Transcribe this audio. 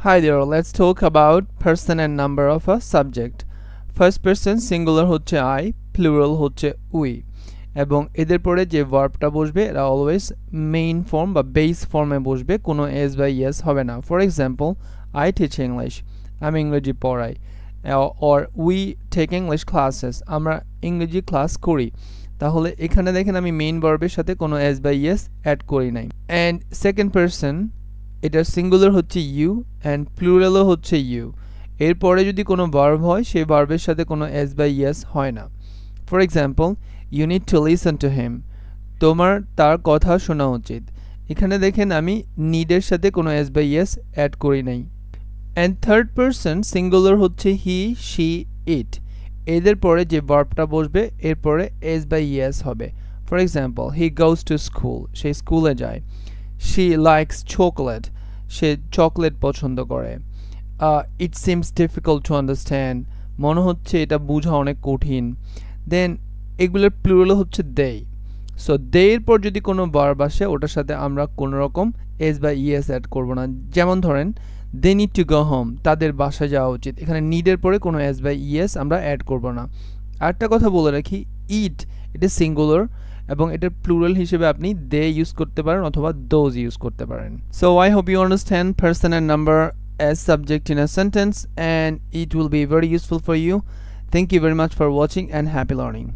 Hi there, let's talk about person and number of a subject. First person singular হচ্ছে I, plural হচ্ছে we, এবং এদের পরে যে ভার্বটা বসবে এটা অলওয়েজ মেইন ফর্ম বা বেস ফর্মে বসবে, কোনো এস বা ইয়েস হবে না। For example, I teach English, আমি ইংরেজি পড়াই, or we take English classes, আমরা ইংরেজি ক্লাস করি। তাহলে এখানে দেখেন আমি মেইন ভার্বের সাথে কোনো এস বা ইয়েস অ্যাড করি নাই। অ্যান্ড সেকেন্ড পারসন, এটার সিঙ্গুলার হচ্ছে ইউ অ্যান্ড প্লুরালও হচ্ছে ইউ। এরপরে যদি কোনো ভার্ব হয় সেই ভার্বের সাথে কোনো এস বা ইয়েস হয় না। For example, you need to listen to him, তোমার তার কথা শোনা উচিত। এখানে দেখেন আমি নিডের সাথে কোনো এস বা ইয়েস অ্যাড করি নাই। অ্যান্ড থার্ড পারসন সিঙ্গুলার হচ্ছে হি, শি, ইট। এদের পরে যে ভার্বটা বসবে এরপরে এস বা ইয়েস হবে। For example, he goes to school, সে স্কুলে যায়। She likes chocolate, সে চকলেট পছন্দ করে। It seems difficult to understand, মনে হচ্ছে এটা বোঝা অনেক কঠিন। দেন এগুলোর প্লুরাল হচ্ছে they, সো they এর পর যদি কোনো ভার্ব আসে ওটার সাথে আমরা কোনো রকম এস বা ইএস অ্যাড করব না। যেমন ধরেন, they need to go home, তাদের বাসায় যাওয়া উচিত। এখানে নিডের পরে কোনো এস বা ইএস আমরা অ্যাড করব না। আরেকটা কথা বলে রাখি, ইট এটা সিঙ্গুলার এবং এটার প্লুরাল হিসেবে আপনি দে ইউজ করতে পারেন অথবা দোজ ইউজ করতে পারেন। So I hope you understand person and number as subject in a sentence, and it will be very useful for you. Thank you very much for watching and happy learning.